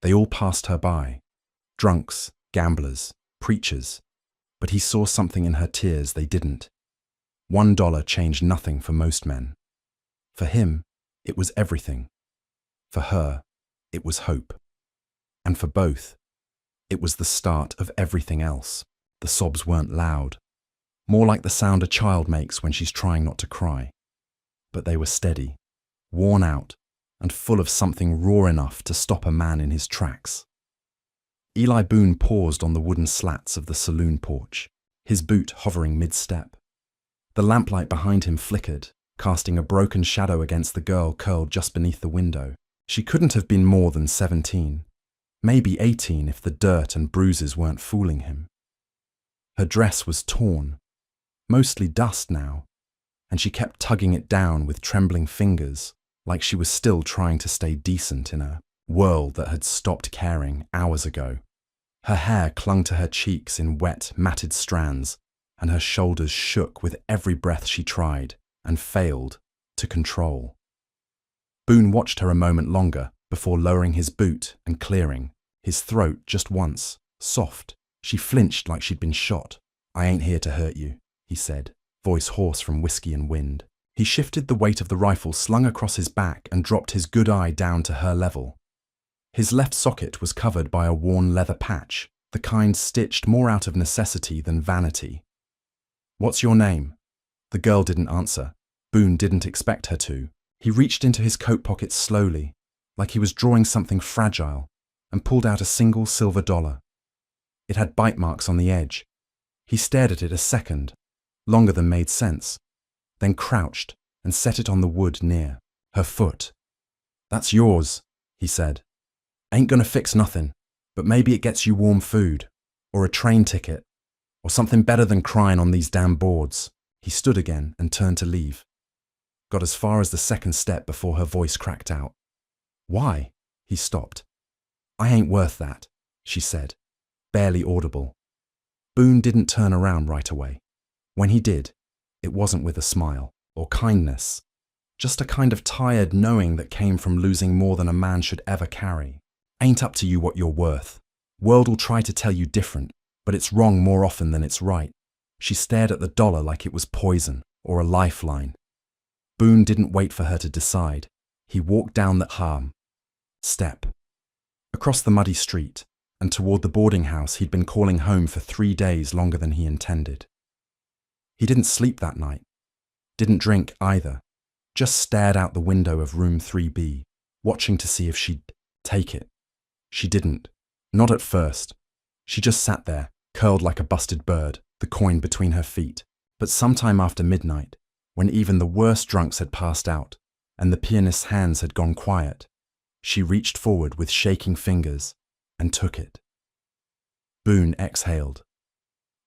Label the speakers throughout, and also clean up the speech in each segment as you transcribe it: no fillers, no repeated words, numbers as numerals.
Speaker 1: They all passed her by. Drunks, gamblers, preachers. But he saw something in her tears they didn't. $1 changed nothing for most men. For him, it was everything. For her, it was hope. And for both, it was the start of everything else. The sobs weren't loud, more like the sound a child makes when she's trying not to cry. But they were steady, worn out, and full of something raw enough to stop a man in his tracks. Eli Boone paused on the wooden slats of the saloon porch, his boot hovering mid-step. The lamplight behind him flickered, casting a broken shadow against the girl curled just beneath the window. She couldn't have been more than 17, maybe 18 if the dirt and bruises weren't fooling him. Her dress was torn, mostly dust now, and she kept tugging it down with trembling fingers, like she was still trying to stay decent in a world that had stopped caring hours ago. Her hair clung to her cheeks in wet, matted strands, and her shoulders shook with every breath she tried, and failed, to control. Boone watched her a moment longer before lowering his boot and clearing, his throat just once, soft. She flinched like she'd been shot. "I ain't here to hurt you," he said, voice hoarse from whiskey and wind. He shifted the weight of the rifle slung across his back and dropped his good eye down to her level. His left socket was covered by a worn leather patch, the kind stitched more out of necessity than vanity. "What's your name?" The girl didn't answer. Boone didn't expect her to. He reached into his coat pocket slowly, like he was drawing something fragile, and pulled out a single silver dollar. It had bite marks on the edge. He stared at it a second, longer than made sense, then crouched and set it on the wood near her foot. "That's yours," he said. "Ain't gonna fix nothing, but maybe it gets you warm food, or a train ticket, or something better than crying on these damn boards." He stood again and turned to leave. Got as far as the second step before her voice cracked out. "Why?" He stopped. "I ain't worth that," she said, barely audible. Boone didn't turn around right away. When he did, it wasn't with a smile or kindness, just a kind of tired knowing that came from losing more than a man should ever carry. "Ain't up to you what you're worth. World'll try to tell you different, but it's wrong more often than it's right." She stared at the dollar like it was poison or a lifeline. Boone didn't wait for her to decide. He walked down the harm step, across the muddy street, and toward the boarding house he'd been calling home for 3 days longer than he intended. He didn't sleep that night, didn't drink either, just stared out the window of room 3B, watching to see if she'd take it. She didn't, not at first. She just sat there, curled like a busted bird, the coin between her feet. But sometime after midnight, when even the worst drunks had passed out, and the pianist's hands had gone quiet, she reached forward with shaking fingers and took it. Boone exhaled.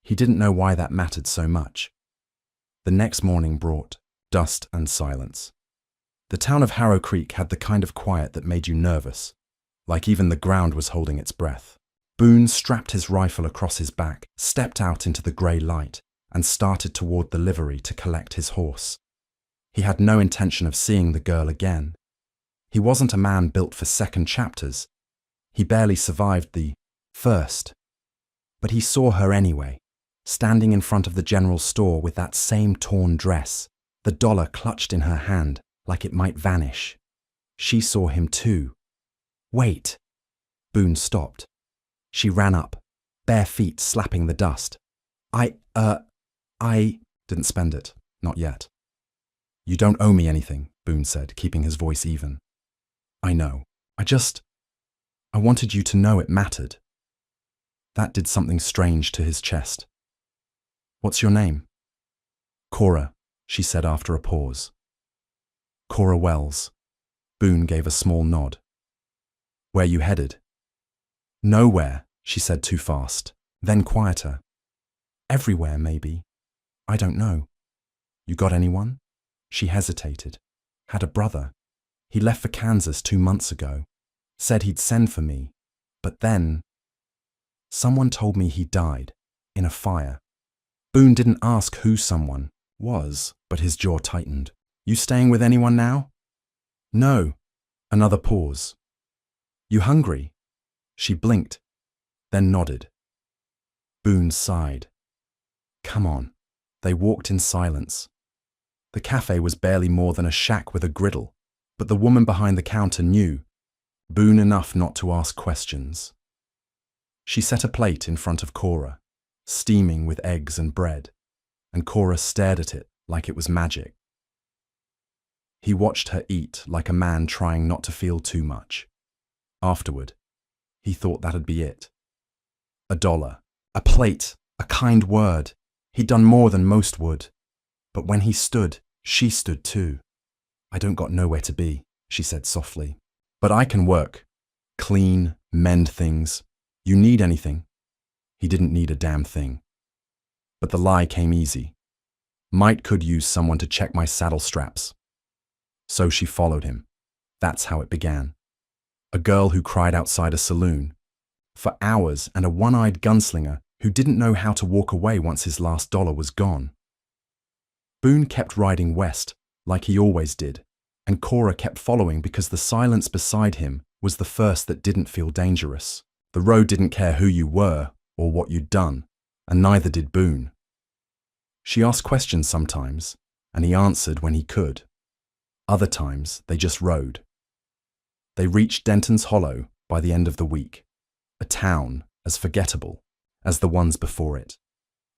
Speaker 1: He didn't know why that mattered so much. The next morning brought dust and silence. The town of Harrow Creek had the kind of quiet that made you nervous, like even the ground was holding its breath. Boone strapped his rifle across his back, stepped out into the grey light, and started toward the livery to collect his horse. He had no intention of seeing the girl again. He wasn't a man built for second chapters. He barely survived the first. But he saw her anyway, standing in front of the general store with that same torn dress, the dollar clutched in her hand like it might vanish. She saw him too. "Wait!" Boone stopped. She ran up, bare feet slapping the dust. I didn't spend it. Not yet." "You don't owe me anything," Boone said, keeping his voice even. "I know. I wanted you to know it mattered." That did something strange to his chest. "What's your name?" "Cora," she said after a pause. "Cora Wells." Boone gave a small nod. "Where you headed?" "Nowhere," she said too fast, then quieter. "Everywhere, maybe. I don't know." "You got anyone?" She hesitated. "Had a brother. He left for Kansas 2 months ago. Said he'd send for me. But then someone told me he died in a fire." Boone didn't ask who someone was, but his jaw tightened. "You staying with anyone now?" "No." Another pause. "You hungry?" She blinked, then nodded. Boone sighed. Come on. They walked in silence. The cafe was barely more than a shack with a griddle, but the woman behind the counter knew Boone enough not to ask questions. She set a plate in front of Cora, steaming with eggs and bread, and Cora stared at it like it was magic. He watched her eat like a man trying not to feel too much. Afterward, he thought that'd be it. $1, a plate, a kind word. He'd done more than most would. But when he stood, she stood too. I don't got nowhere to be, she said softly. But I can work. Clean, mend things. You need anything? He didn't need a damn thing. But the lie came easy. Might could use someone to check my saddle straps. So she followed him. That's how it began. A girl who cried outside a saloon. For hours, and a one-eyed gunslinger who didn't know how to walk away once his last dollar was gone. Boone kept riding west, like he always did, and Cora kept following because the silence beside him was the first that didn't feel dangerous. The road didn't care who you were or what you'd done, and neither did Boone. She asked questions sometimes, and he answered when he could. Other times, they just rode. They reached Denton's Hollow by the end of the week, a town as forgettable as the ones before it.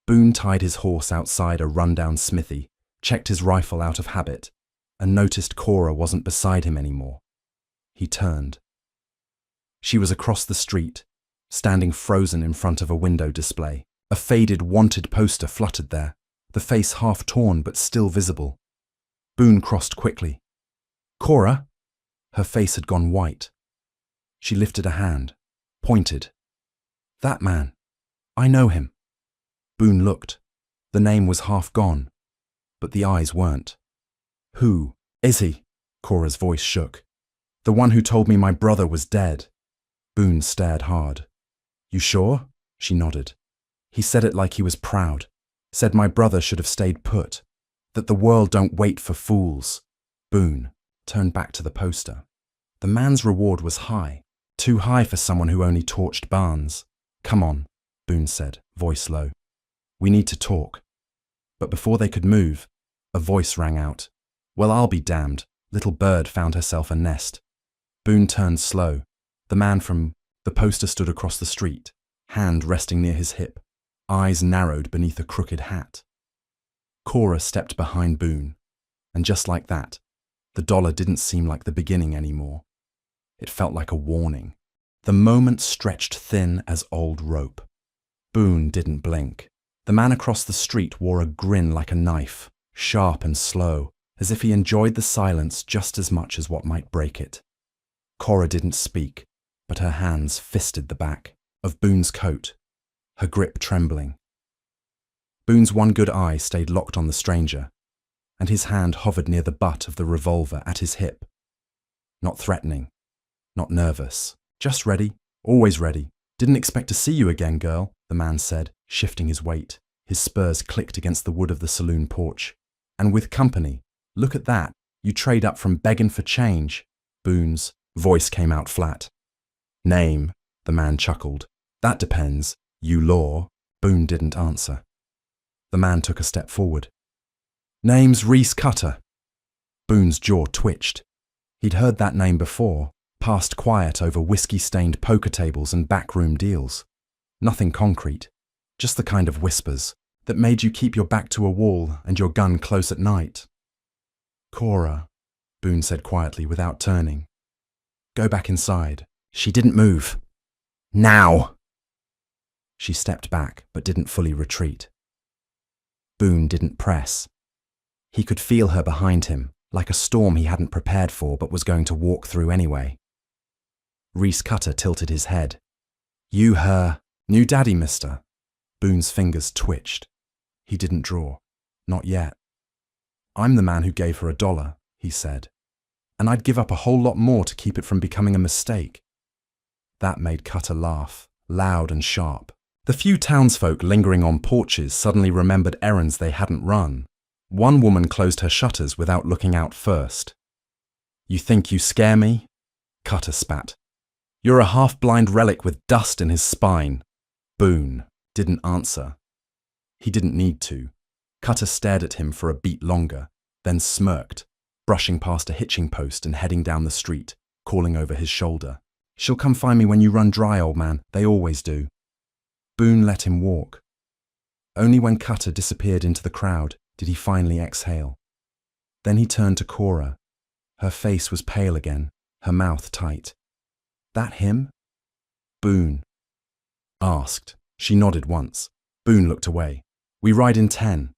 Speaker 1: Boone tied his horse outside a rundown smithy, checked his rifle out of habit, and noticed Cora wasn't beside him anymore. He turned. She was across the street, standing frozen in front of a window display. A faded wanted poster fluttered there, the face half torn but still visible. Boone crossed quickly. Cora? Her face had gone white. She lifted a hand, pointed. That man. I know him. Boone looked. The name was half gone, but the eyes weren't. Who is he? Cora's voice shook. The one who told me my brother was dead. Boone stared hard. You sure? She nodded. He said it like he was proud. Said my brother should have stayed put. That the world don't wait for fools. Boone turned back to the poster. The man's reward was high. Too high for someone who only torched barns. Come on, Boone said, voice low. We need to talk. But before they could move, a voice rang out. Well, I'll be damned. Little bird found herself a nest. Boone turned slow. The man from the poster stood across the street, hand resting near his hip, eyes narrowed beneath a crooked hat. Cora stepped behind Boone, and just like that, the dollar didn't seem like the beginning anymore. It felt like a warning. The moment stretched thin as old rope. Boone didn't blink. The man across the street wore a grin like a knife, sharp and slow, as if he enjoyed the silence just as much as what might break it. Cora didn't speak, but her hands fisted the back of Boone's coat, her grip trembling. Boone's one good eye stayed locked on the stranger, and his hand hovered near the butt of the revolver at his hip. Not threatening, not nervous, just ready, always ready. Didn't expect to see you again, girl, the man said, shifting his weight. His spurs clicked against the wood of the saloon porch. And with company. Look at that. You trade up from begging for change. Boone's voice came out flat. Name, the man chuckled. That depends. You law. Boone didn't answer. The man took a step forward. Name's Reese Cutter. Boone's jaw twitched. He'd heard that name before, passed quiet over whiskey-stained poker tables and backroom deals. Nothing concrete, just the kind of whispers that made you keep your back to a wall and your gun close at night. Cora, Boone said quietly without turning. Go back inside. She didn't move. Now! She stepped back but didn't fully retreat. Boone didn't press. He could feel her behind him, like a storm he hadn't prepared for but was going to walk through anyway. Reese Cutter tilted his head. You her new daddy, mister. Boone's fingers twitched. He didn't draw. Not yet. I'm the man who gave her $1, he said. And I'd give up a whole lot more to keep it from becoming a mistake. That made Cutter laugh, loud and sharp. The few townsfolk lingering on porches suddenly remembered errands they hadn't run. One woman closed her shutters without looking out first. You think you scare me? Cutter spat. You're a half-blind relic with dust in his spine. Boone didn't answer. He didn't need to. Cutter stared at him for a beat longer, then smirked, brushing past a hitching post and heading down the street, calling over his shoulder. She'll come find me when you run dry, old man. They always do. Boone let him walk. Only when Cutter disappeared into the crowd did he finally exhale. Then he turned to Cora. Her face was pale again, her mouth tight. That him? Boone asked. She nodded once. Boone looked away. We ride in 10.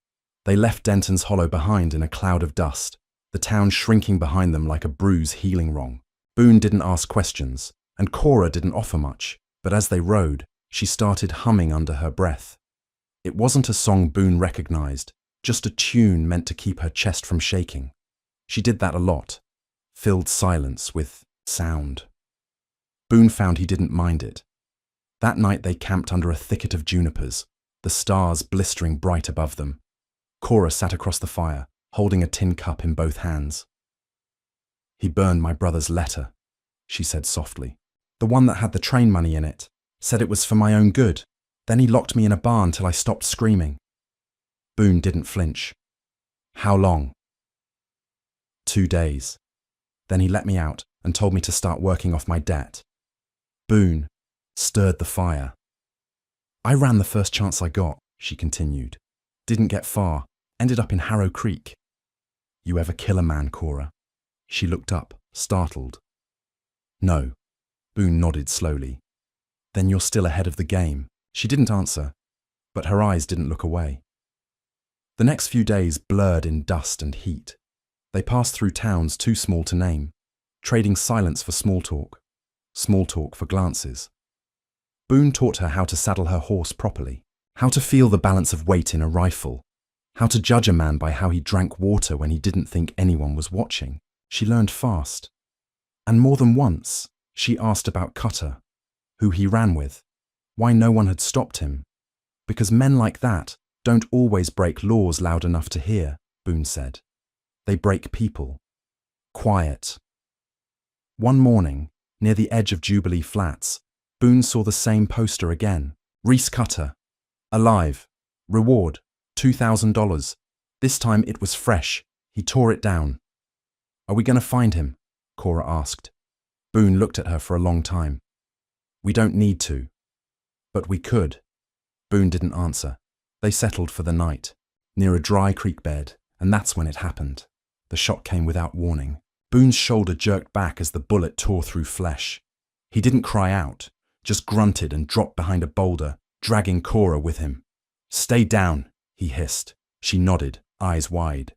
Speaker 1: They left Denton's Hollow behind in a cloud of dust, the town shrinking behind them like a bruise healing wrong. Boone didn't ask questions, and Cora didn't offer much, but as they rode, she started humming under her breath. It wasn't a song Boone recognized, just a tune meant to keep her chest from shaking. She did that a lot, filled silence with sound. Boone found he didn't mind it. That night they camped under a thicket of junipers, the stars blistering bright above them. Cora sat across the fire, holding a tin cup in both hands. He burned my brother's letter, she said softly. The one that had the train money in it. Said it was for my own good. Then he locked me in a barn till I stopped screaming. Boone didn't flinch. How long? 2 days. Then he let me out and told me to start working off my debt. Boone stirred the fire. I ran the first chance I got, she continued. Didn't get far, ended up in Harrow Creek. You ever kill a man, Cora? She looked up, startled. No. Boone nodded slowly. Then you're still ahead of the game. She didn't answer, but her eyes didn't look away. The next few days blurred in dust and heat. They passed through towns too small to name, trading silence for small talk for glances. Boone taught her how to saddle her horse properly, how to feel the balance of weight in a rifle, how to judge a man by how he drank water when he didn't think anyone was watching. She learned fast. And more than once, she asked about Cutter, who he ran with, why no one had stopped him. Because men like that don't always break laws loud enough to hear, Boone said. They break people. Quiet. One morning, near the edge of Jubilee Flats, Boone saw the same poster again. Reese Cutter. Alive. Reward. $2,000. This time it was fresh. He tore it down. Are we going to find him? Cora asked. Boone looked at her for a long time. We don't need to. But we could. Boone didn't answer. They settled for the night, near a dry creek bed, and that's when it happened. The shot came without warning. Boone's shoulder jerked back as the bullet tore through flesh. He didn't cry out, just grunted and dropped behind a boulder, dragging Cora with him. Stay down, he hissed. She nodded, eyes wide.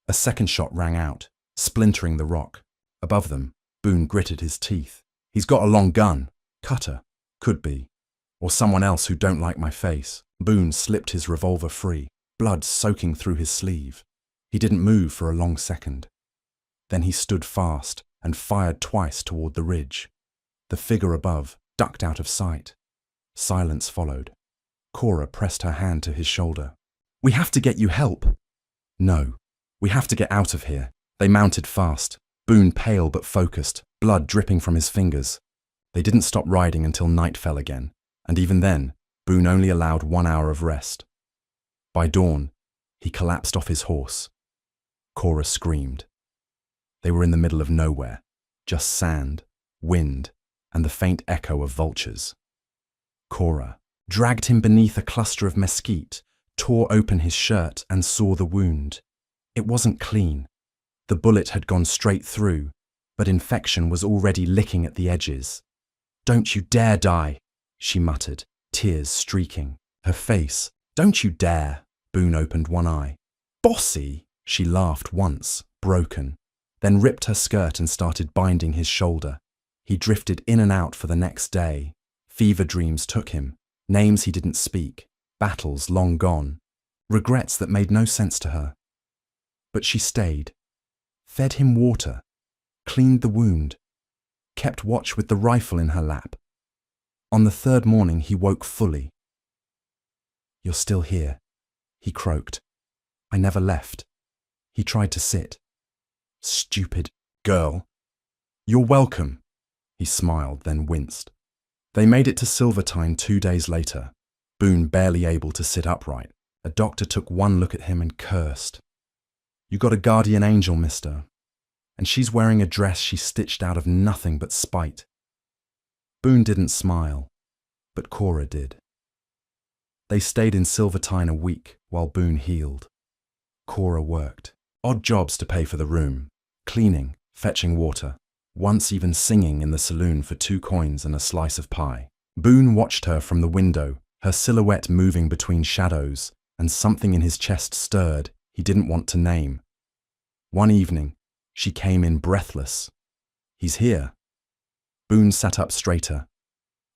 Speaker 1: A second shot rang out, splintering the rock. Above them, Boone gritted his teeth. He's got a long gun. Cutter. Could be. Or someone else who don't like my face. Boone slipped his revolver free, blood soaking through his sleeve. He didn't move for a long second. Then he stood fast and fired twice toward the ridge. The figure above ducked out of sight. Silence followed. Cora pressed her hand to his shoulder. We have to get you help. No. We have to get out of here. They mounted fast. Boone pale but focused, blood dripping from his fingers. They didn't stop riding until night fell again, and even then, Boone only allowed 1 hour of rest. By dawn, he collapsed off his horse. Cora screamed. They were in the middle of nowhere, just sand, wind, and the faint echo of vultures. Cora dragged him beneath a cluster of mesquite, tore open his shirt and saw the wound. It wasn't clean. The bullet had gone straight through, but infection was already licking at the edges. Don't you dare die, she muttered, tears streaking. Her face, don't you dare. Boone opened one eye. Bossy, she laughed once, broken, then ripped her skirt and started binding his shoulder. He drifted in and out for the next day. Fever dreams took him, names he didn't speak, battles long gone, regrets that made no sense to her. But she stayed, fed him water, cleaned the wound, kept watch with the rifle in her lap. On the third morning he woke fully. You're still here, he croaked. I never left. He tried to sit. Stupid girl. You're welcome. He smiled, then winced. They made it to Silvertine 2 days later, Boone barely able to sit upright. A doctor took one look at him and cursed. "You got a guardian angel, mister. And she's wearing a dress she stitched out of nothing but spite." Boone didn't smile, but Cora did. They stayed in Silvertine a week while Boone healed. Cora worked. Odd jobs to pay for the room. Cleaning, fetching water, once even singing in the saloon for 2 coins and a slice of pie. Boone watched her from the window, her silhouette moving between shadows, and something in his chest stirred he didn't want to name. One evening, she came in breathless. "He's here." Boone sat up straighter.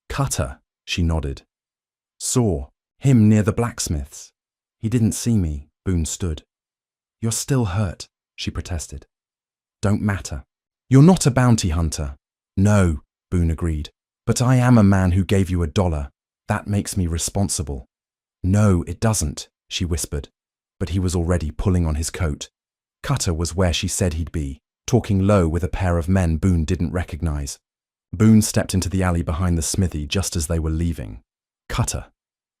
Speaker 1: "Cutter," she nodded. "Saw him near the blacksmith's." "He didn't see me," Boone stood. "You're still hurt," she protested. "Don't matter. You're not a bounty hunter." "No," Boone agreed. "But I am a man who gave you $1. That makes me responsible." "No, it doesn't," she whispered. But he was already pulling on his coat. Cutter was where she said he'd be, talking low with a pair of men Boone didn't recognize. Boone stepped into the alley behind the smithy just as they were leaving. "Cutter."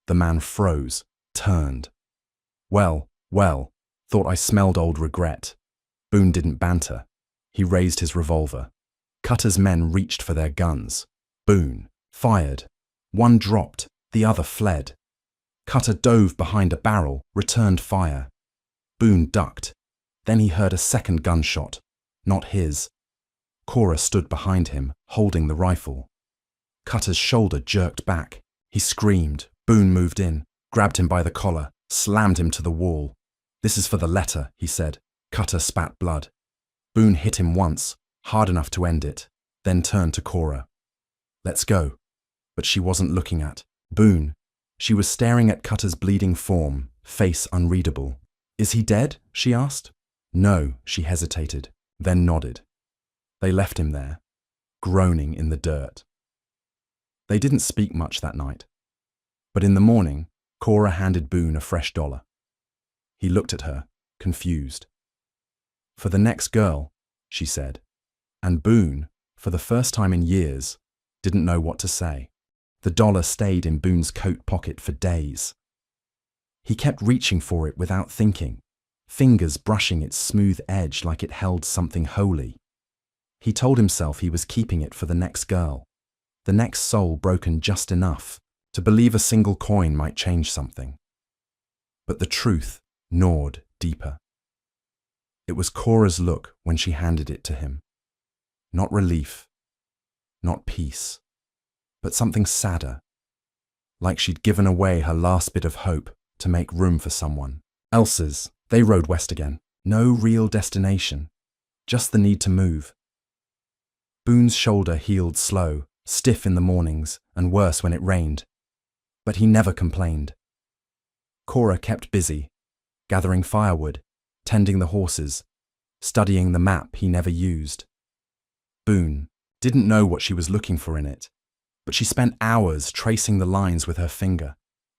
Speaker 1: The man froze, turned. Well, thought I smelled old regret." Boone didn't banter. He raised his revolver. Cutter's men reached for their guns. Boone fired. One dropped, the other fled. Cutter dove behind a barrel, returned fire. Boone ducked. Then he heard a second gunshot. Not his. Cora stood behind him, holding the rifle. Cutter's shoulder jerked back. He screamed. Boone moved in, grabbed him by the collar, slammed him to the wall. "This is for the letter," he said. Cutter spat blood. Boone hit him once, hard enough to end it, then turned to Cora. "Let's go." But she wasn't looking at Boone. She was staring at Cutter's bleeding form, face unreadable. "Is he dead?" she asked. "No," she hesitated, then nodded. They left him there, groaning in the dirt. They didn't speak much that night. But in the morning, Cora handed Boone a fresh $1. He looked at her, confused. "For the next girl," she said. And Boone, for the first time in years, didn't know what to say. The $1 stayed in Boone's coat pocket for days. He kept reaching for it without thinking, fingers brushing its smooth edge like it held something holy. He told himself he was keeping it for the next girl, the next soul broken just enough to believe a single coin might change something. But the truth gnawed deeper. It was Cora's look when she handed it to him. Not relief, not peace, but something sadder, like she'd given away her last bit of hope to make room for someone else's. They rode west again. No real destination, just the need to move. Boone's shoulder healed slow, stiff in the mornings and worse when it rained. But he never complained. Cora kept busy, gathering firewood, tending the horses, studying the map he never used. Boone didn't know what she was looking for in it, but she spent hours tracing the lines with her finger,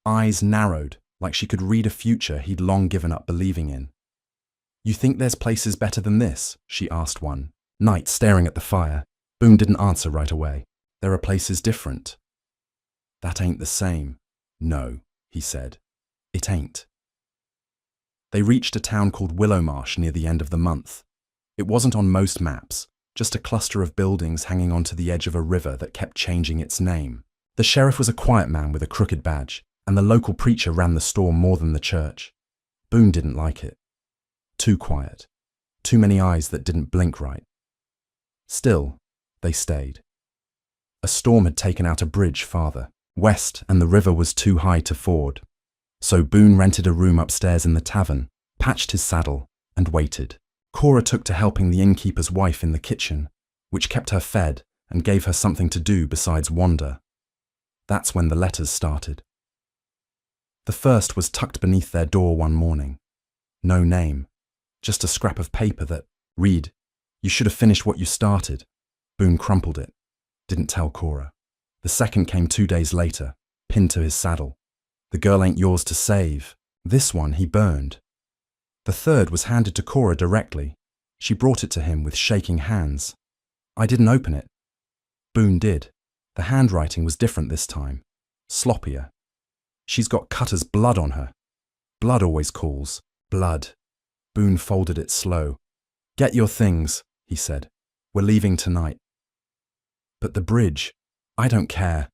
Speaker 1: eyes narrowed like she could read a future he'd long given up believing in. "You think there's places better than this?" she asked one night, staring at the fire. Boone didn't answer right away. "There are places different." "That ain't the same." "No," he said. "It ain't." They reached a town called Willowmarsh near the end of the month. It wasn't on most maps, just a cluster of buildings hanging onto the edge of a river that kept changing its name. The sheriff was a quiet man with a crooked badge, and the local preacher ran the store more than the church. Boone didn't like it. Too quiet. Too many eyes that didn't blink right. Still, they stayed. A storm had taken out a bridge farther west, and the river was too high to ford. So Boone rented a room upstairs in the tavern, patched his saddle, and waited. Cora took to helping the innkeeper's wife in the kitchen, which kept her fed and gave her something to do besides wander. That's when the letters started. The first was tucked beneath their door one morning. No name, just a scrap of paper that read, "You should have finished what you started." Boone crumpled it, didn't tell Cora. The second came 2 days later, pinned to his saddle. "The girl ain't yours to save." This one he burned. The third was handed to Cora directly. She brought it to him with shaking hands. "I didn't open it." Boone did. The handwriting was different this time. Sloppier. She's got Cutter's blood on her. Blood always calls. Blood. Boone folded it slow. Get your things, he said. We're leaving tonight. But the bridge, I don't care.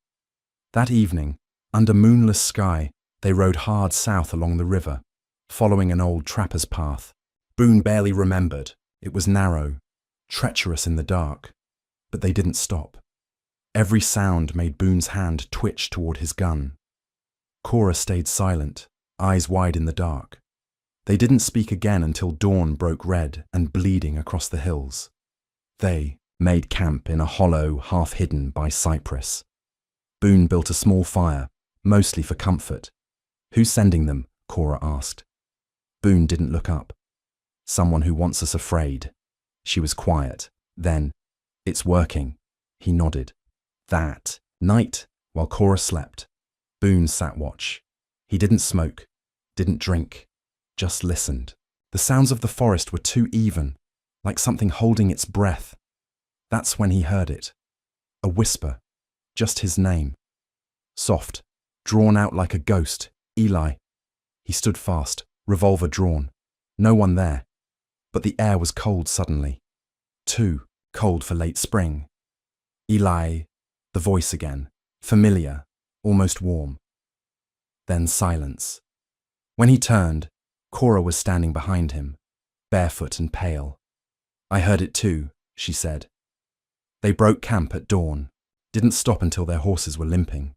Speaker 1: That evening, under moonless sky, they rode hard south along the river, following an old trapper's path. Boone barely remembered. It was narrow, treacherous in the dark. But they didn't stop. Every sound made Boone's hand twitch toward his gun. Cora stayed silent, eyes wide in the dark. They didn't speak again until dawn broke red and bleeding across the hills. They made camp in a hollow half hidden by cypress. Boone built a small fire, mostly for comfort. Who's sending them? Cora asked. Boone didn't look up. Someone who wants us afraid. She was quiet. Then, it's working. He nodded. That night, while Cora slept, Boone sat watch. He didn't smoke, didn't drink, just listened. The sounds of the forest were too even, like something holding its breath. That's when he heard it. A whisper, just his name. Soft, drawn out like a ghost, Eli. He stood fast, revolver drawn. No one there. But the air was cold suddenly. Too cold for late spring. Eli, the voice again, familiar, almost warm. Then silence. When he turned, Cora was standing behind him, barefoot and pale. I heard it too, she said. They broke camp at dawn, didn't stop until their horses were limping.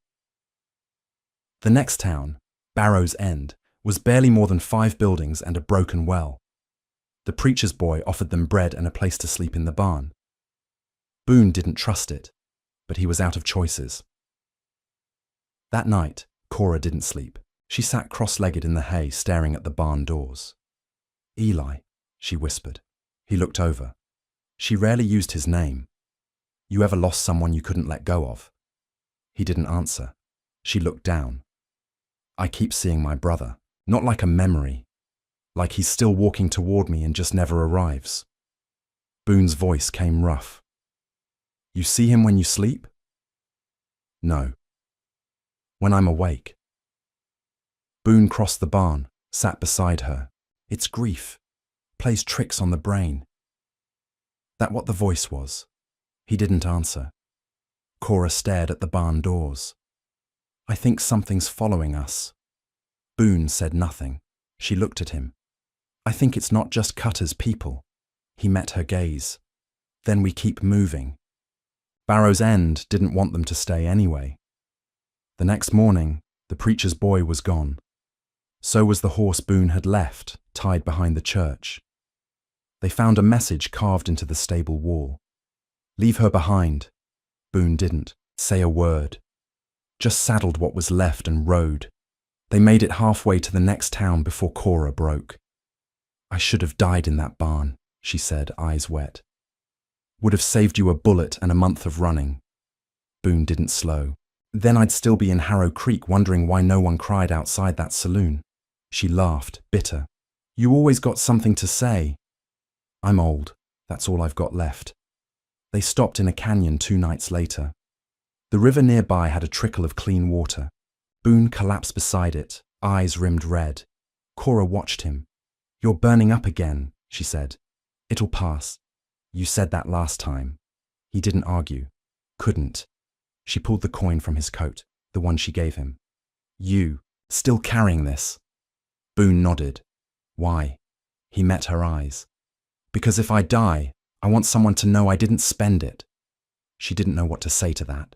Speaker 1: The next town, Barrow's End, was barely more than 5 buildings and a broken well. The preacher's boy offered them bread and a place to sleep in the barn. Boone didn't trust it, but he was out of choices. That night, Cora didn't sleep. She sat cross-legged in the hay, staring at the barn doors. Eli, she whispered. He looked over. She rarely used his name. You ever lost someone you couldn't let go of? He didn't answer. She looked down. I keep seeing my brother, not like a memory, like he's still walking toward me and just never arrives. Boone's voice came rough. You see him when you sleep? No. When I'm awake. Boone crossed the barn, sat beside her. It's grief. Plays tricks on the brain. That what the voice was? He didn't answer. Cora stared at the barn doors. I think something's following us. Boone said nothing. She looked at him. I think it's not just Cutter's people. He met her gaze. Then we keep moving. Barrow's End didn't want them to stay anyway. The next morning, the preacher's boy was gone. So was the horse Boone had left, tied behind the church. They found a message carved into the stable wall. Leave her behind. Boone didn't say a word. Just saddled what was left and rode. They made it halfway to the next town before Cora broke. I should have died in that barn, she said, eyes wet. Would have saved you a bullet and a month of running. Boone didn't slow. Then I'd still be in Harrow Creek wondering why no one cried outside that saloon. She laughed, bitter. You always got something to say. I'm old. That's all I've got left. They stopped in a canyon 2 nights later. The river nearby had a trickle of clean water. Boone collapsed beside it, eyes rimmed red. Cora watched him. You're burning up again, she said. It'll pass. You said that last time. He didn't argue. Couldn't. She pulled the coin from his coat, the one she gave him. You, still carrying this? Boone nodded. Why? He met her eyes. Because if I die, I want someone to know I didn't spend it. She didn't know what to say to that.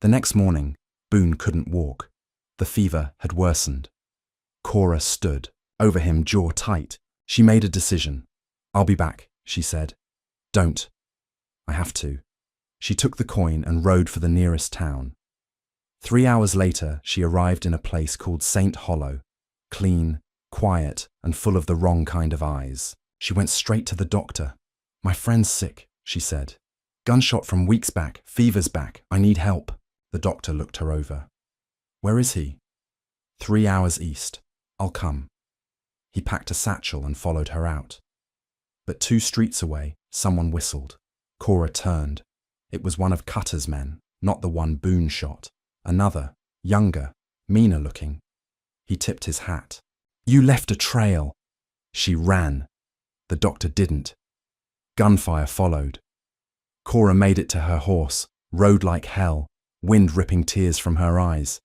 Speaker 1: The next morning, Boone couldn't walk. The fever had worsened. Cora stood, over him, jaw tight. She made a decision. I'll be back, she said. Don't. I have to. She took the coin and rode for the nearest town. 3 hours later, she arrived in a place called St. Hollow, clean, quiet, and full of the wrong kind of eyes. She went straight to the doctor. My friend's sick, she said. Gunshot from weeks back, fever's back, I need help. The doctor looked her over. Where is he? 3 hours east. I'll come. He packed a satchel and followed her out. But 2 streets away, someone whistled. Cora turned. It was one of Cutter's men, not the one Boone shot. Another, younger, meaner looking. He tipped his hat. "You left a trail." She ran. The doctor didn't. Gunfire followed. Cora made it to her horse, rode like hell, wind ripping tears from her eyes.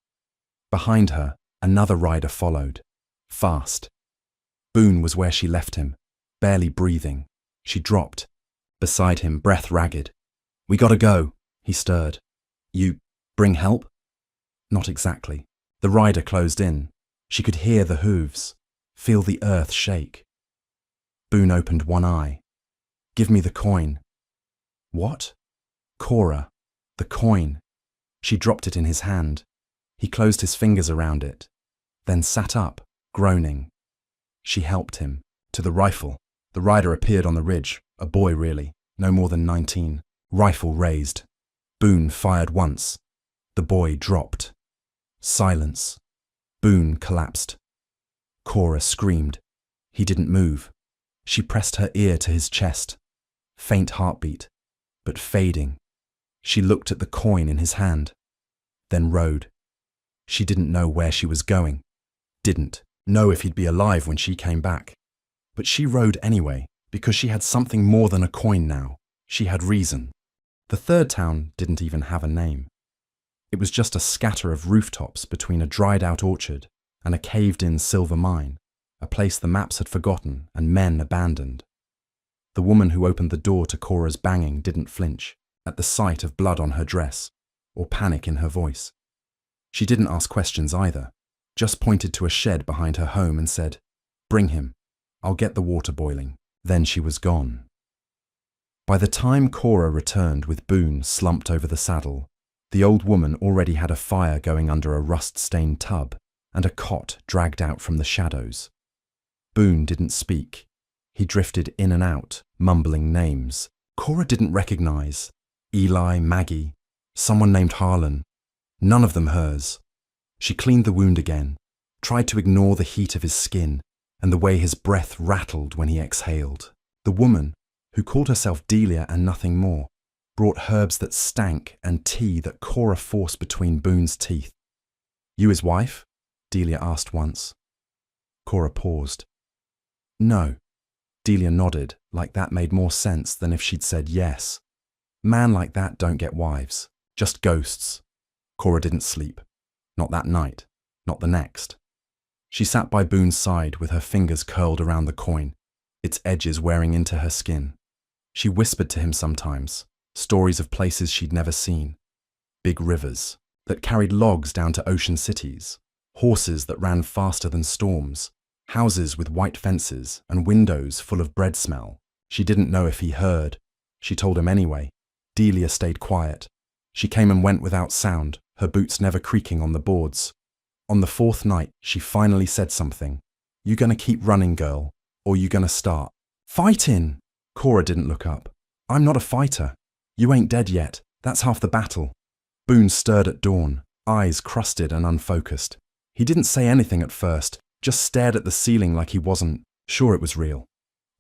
Speaker 1: Behind her, another rider followed, fast. Boone was where she left him, barely breathing. She dropped. Beside him, breath ragged. "We gotta go," he stirred. "You bring help?" Not exactly. The rider closed in. She could hear the hooves, feel the earth shake. Boone opened one eye. "Give me the coin." "What?" "Cora, the coin." She dropped it in his hand. He closed his fingers around it, then sat up, groaning. She helped him. To the rifle. The rider appeared on the ridge, a boy really, no more than 19. Rifle raised. Boone fired once. The boy dropped. Silence. Boone collapsed. Cora screamed. He didn't move. She pressed her ear to his chest. Faint heartbeat, but fading. She looked at the coin in his hand, then rode. She didn't know where she was going. Didn't know if he'd be alive when she came back. But she rode anyway, because she had something more than a coin now. She had reason. The third town didn't even have a name. It was just a scatter of rooftops between a dried-out orchard and a caved-in silver mine, a place the maps had forgotten and men abandoned. The woman who opened the door to Cora's banging didn't flinch at the sight of blood on her dress or panic in her voice. She didn't ask questions either, just pointed to a shed behind her home and said, "Bring him. I'll get the water boiling." Then she was gone. By the time Cora returned with Boone slumped over the saddle, the old woman already had a fire going under a rust-stained tub and a cot dragged out from the shadows. Boone didn't speak. He drifted in and out, mumbling names. Cora didn't recognize. Eli, Maggie, someone named Harlan. None of them hers. She cleaned the wound again, tried to ignore the heat of his skin and the way his breath rattled when he exhaled. The woman, who called herself Delia and nothing more, brought herbs that stank and tea that Cora forced between Boone's teeth. "You his wife?" Delia asked once. Cora paused. "No." Delia nodded, like that made more sense than if she'd said yes. Man like that don't get wives, just ghosts. Cora didn't sleep. Not that night, not the next. She sat by Boone's side with her fingers curled around the coin, its edges wearing into her skin. She whispered to him sometimes, stories of places she'd never seen. Big rivers that carried logs down to ocean cities, horses that ran faster than storms, houses with white fences and windows full of bread smell. She didn't know if he heard. She told him anyway. Delia stayed quiet. She came and went without sound, her boots never creaking on the boards. On the fourth night, she finally said something. "You gonna keep running, girl, or you gonna start fighting?" Cora didn't look up. "I'm not a fighter. You ain't dead yet. That's half the battle." Boone stirred at dawn, eyes crusted and unfocused. He didn't say anything at first, just stared at the ceiling like he wasn't sure it was real.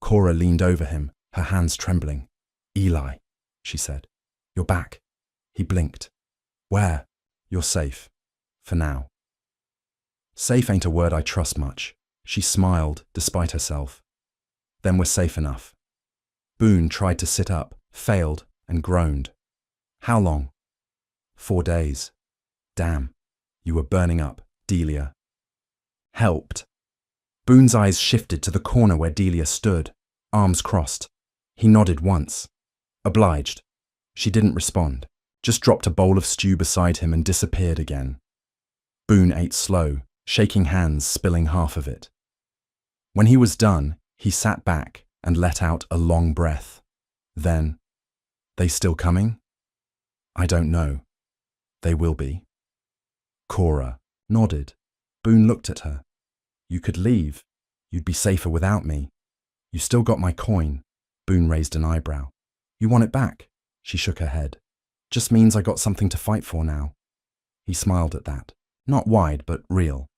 Speaker 1: Cora leaned over him, her hands trembling. "Eli," she said. "You're back." He blinked. "Where?" "You're safe. For now." Safe ain't a word I trust much. She smiled, despite herself. "Then we're safe enough." Boone tried to sit up, failed, and groaned. "How long?" 4 days. "Damn. You were burning up, Delia." "Helped." Boone's eyes shifted to the corner where Delia stood, arms crossed. He nodded once. "Obliged." She didn't respond, just dropped a bowl of stew beside him and disappeared again. Boone ate slow, shaking hands, spilling half of it. When he was done, he sat back and let out a long breath. Then, "They still coming?" "I don't know. They will be." Cora nodded. Boone looked at her. "You could leave. You'd be safer without me. You still got my coin." Boone raised an eyebrow. "You want it back?" She shook her head. "Just means I got something to fight for now." He smiled at that. Not wide, but real.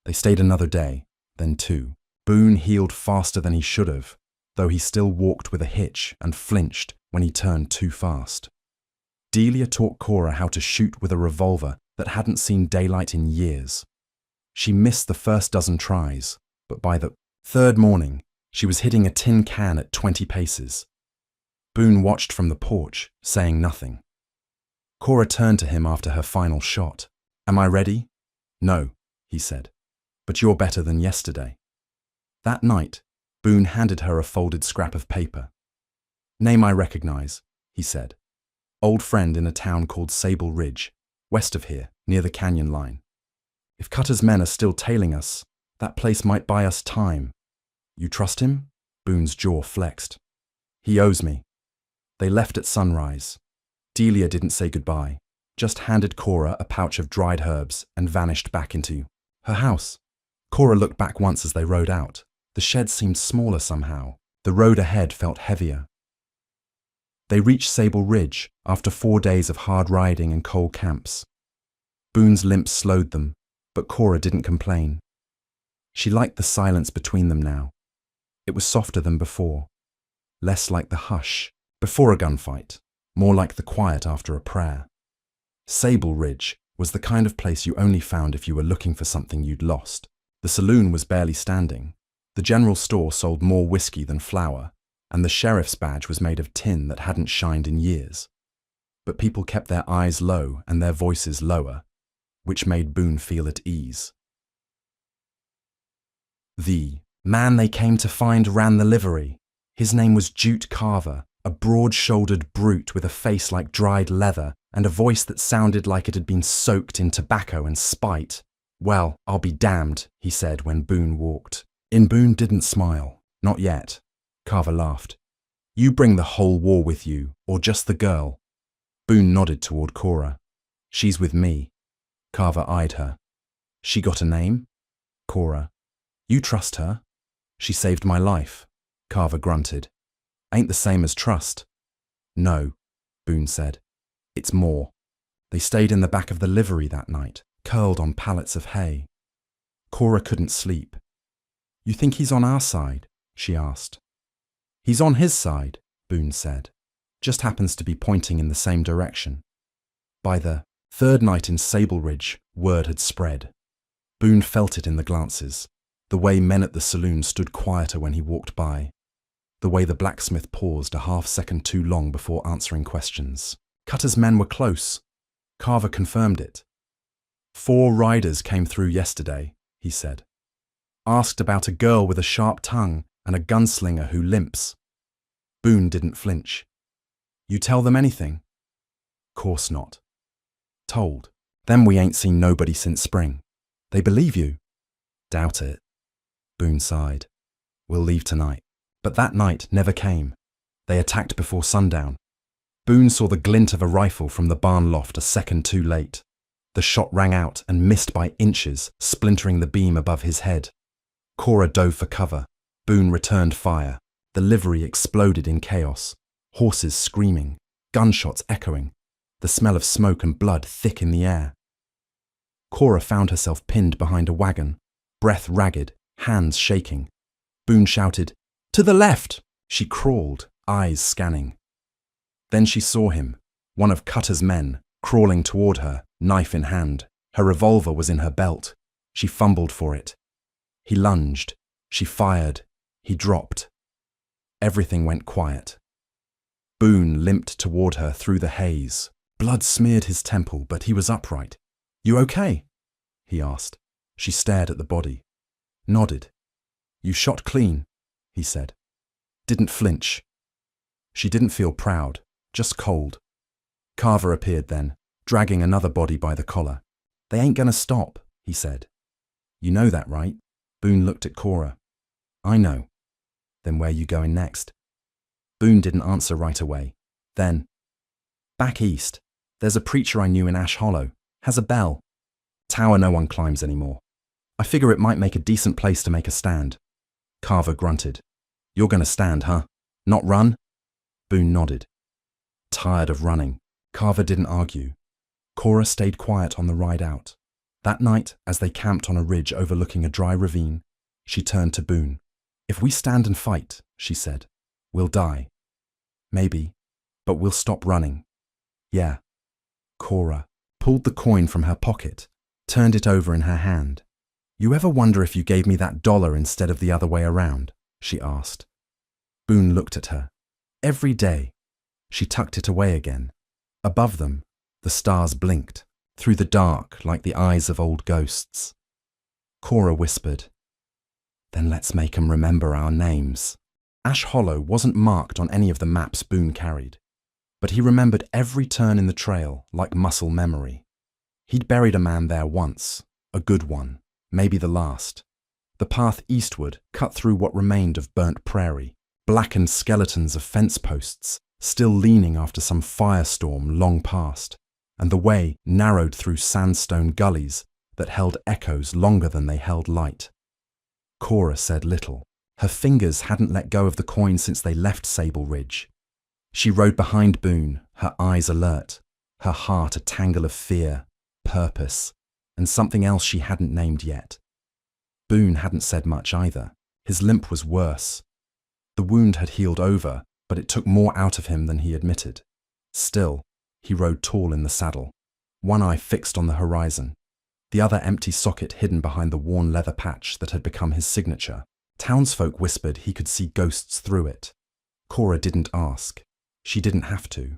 Speaker 1: They stayed another day, then 2. Boone healed faster than he should have, though he still walked with a hitch and flinched when he turned too fast. Delia taught Cora how to shoot with a revolver that hadn't seen daylight in years. She missed the first dozen tries, but by the third morning, she was hitting a tin can at 20 paces. Boone watched from the porch, saying nothing. Cora turned to him after her final shot. "Am I ready?" "No," he said, "but you're better than yesterday." That night, Boone handed her a folded scrap of paper. "Name I recognize," he said. "Old friend in a town called Sable Ridge, west of here, near the canyon line. If Cutter's men are still tailing us, that place might buy us time. You trust him?" Boone's jaw flexed. "He owes me." They left at sunrise. Delia didn't say goodbye, just handed Cora a pouch of dried herbs and vanished back into her house. Cora looked back once as they rode out. The shed seemed smaller somehow. The road ahead felt heavier. They reached Sable Ridge after 4 days of hard riding and cold camps. Boone's limp slowed them, but Cora didn't complain. She liked the silence between them now. It was softer than before, less like the hush before a gunfight, more like the quiet after a prayer. Sable Ridge was the kind of place you only found if you were looking for something you'd lost. The saloon was barely standing. The general store sold more whiskey than flour, and the sheriff's badge was made of tin that hadn't shined in years. But people kept their eyes low and their voices lower, which made Boone feel at ease. The man they came to find ran the livery. His name was Jute Carver, a broad-shouldered brute with a face like dried leather and a voice that sounded like it had been soaked in tobacco and spite. "Well, I'll be damned," he said when Boone walked. Boone didn't smile. "Not yet." Carver laughed. "You bring the whole war with you, or just the girl?" Boone nodded toward Cora. "She's with me." Carver eyed her. "She got a name?" Cora. "You trust her?" "She saved my life." Carver grunted. "Ain't the same as trust." "No," Boone said. "It's more." They stayed in the back of the livery that night, curled on pallets of hay. Cora couldn't sleep. "You think he's on our side?" she asked. "He's on his side," Boone said. "Just happens to be pointing in the same direction." By the third night in Sable Ridge, word had spread. Boone felt it in the glances, the way men at the saloon stood quieter when he walked by, the way the blacksmith paused a half-second too long before answering questions. Cutter's men were close. Carver confirmed it. 4 riders came through yesterday, he said. Asked about a girl with a sharp tongue and a gunslinger who limps. Boone didn't flinch. "You tell them anything?" "Course not." "Told. Them we ain't seen nobody since spring." "They believe you?" "Doubt it." Boone sighed. "We'll leave tonight." But that night never came. They attacked before sundown. Boone saw the glint of a rifle from the barn loft a second too late. The shot rang out and missed by inches, splintering the beam above his head. Cora dove for cover. Boone returned fire. The livery exploded in chaos. Horses screaming, gunshots echoing, the smell of smoke and blood thick in the air. Cora found herself pinned behind a wagon, breath ragged, hands shaking. Boone shouted, "To the left!" She crawled, eyes scanning. Then she saw him, one of Cutter's men, crawling toward her, knife in hand. Her revolver was in her belt. She fumbled for it. He lunged. She fired. He dropped. Everything went quiet. Boone limped toward her through the haze. Blood smeared his temple, but he was upright. "You okay?" he asked. She stared at the body. Nodded. "You shot clean," he said. Didn't flinch. She didn't feel proud, just cold. Carver appeared then, dragging another body by the collar. "They ain't gonna stop," he said. "You know that, right?" Boone looked at Cora. "I know." "Then where you going next?" Boone didn't answer right away. Then, "Back east. There's a preacher I knew in Ash Hollow. Has a bell. Tower no one climbs anymore. I figure it might make a decent place to make a stand." Carver grunted. "You're gonna stand, huh? Not run?" Boone nodded. Tired of running, Carver didn't argue. Cora stayed quiet on the ride out. That night, as they camped on a ridge overlooking a dry ravine, she turned to Boone. "If we stand and fight," she said, "we'll die. Maybe, but we'll stop running." "Yeah," Cora pulled the coin from her pocket, turned it over in her hand. "You ever wonder if you gave me that dollar instead of the other way around?" she asked. Boone looked at her. Every day. She tucked it away again. Above them, the stars blinked, through the dark like the eyes of old ghosts. Cora whispered, "Then let's make 'em remember our names." Ash Hollow wasn't marked on any of the maps Boone carried, but he remembered every turn in the trail like muscle memory. He'd buried a man there once, a good one, maybe the last. The path eastward cut through what remained of burnt prairie, blackened skeletons of fence posts, still leaning after some firestorm long past, and the way narrowed through sandstone gullies that held echoes longer than they held light. Cora said little. Her fingers hadn't let go of the coin since they left Sable Ridge. She rode behind Boone, her eyes alert, her heart a tangle of fear, purpose, and something else she hadn't named yet. Boone hadn't said much either. His limp was worse. The wound had healed over, but it took more out of him than he admitted. Still, he rode tall in the saddle, one eye fixed on the horizon, the other empty socket hidden behind the worn leather patch that had become his signature. Townsfolk whispered he could see ghosts through it. Cora didn't ask. She didn't have to.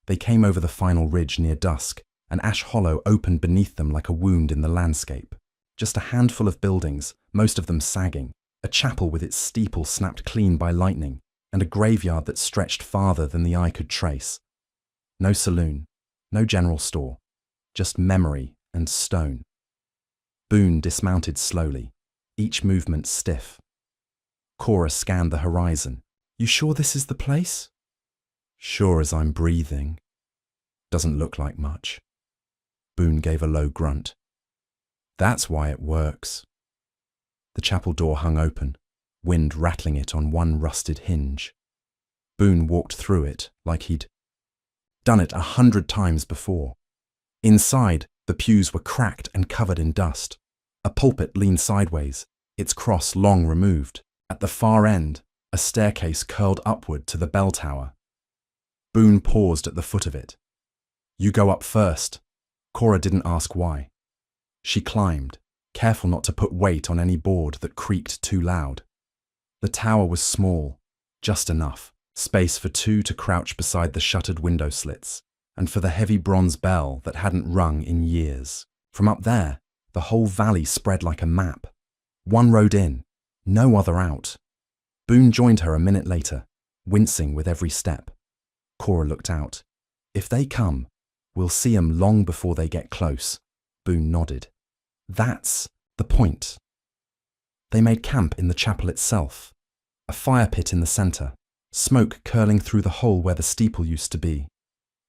Speaker 1: They came over the final ridge near dusk, and Ash Hollow opened beneath them like a wound in the landscape. Just a handful of buildings, most of them sagging, a chapel with its steeple snapped clean by lightning, and a graveyard that stretched farther than the eye could trace. No saloon, no general store, just memory and stone. Boone dismounted slowly, each movement stiff. Cora scanned the horizon. "You sure this is the place?" "Sure as I'm breathing." "Doesn't look like much." Boone gave a low grunt. "That's why it works." The chapel door hung open, wind rattling it on one rusted hinge. Boone walked through it like he'd done it 100 times before. Inside, the pews were cracked and covered in dust. A pulpit leaned sideways, its cross long removed. At the far end, a staircase curled upward to the bell tower. Boone paused at the foot of it. "You go up first." Cora didn't ask why. She climbed, careful not to put weight on any board that creaked too loud. The tower was small, just enough, space for two to crouch beside the shuttered window slits, and for the heavy bronze bell that hadn't rung in years. From up there, the whole valley spread like a map. One road in, no other out. Boone joined her a minute later, wincing with every step. Cora looked out. "If they come, we'll see 'em long before they get close." Boone nodded. "That's the point." They made camp in the chapel itself, a fire pit in the center, smoke curling through the hole where the steeple used to be.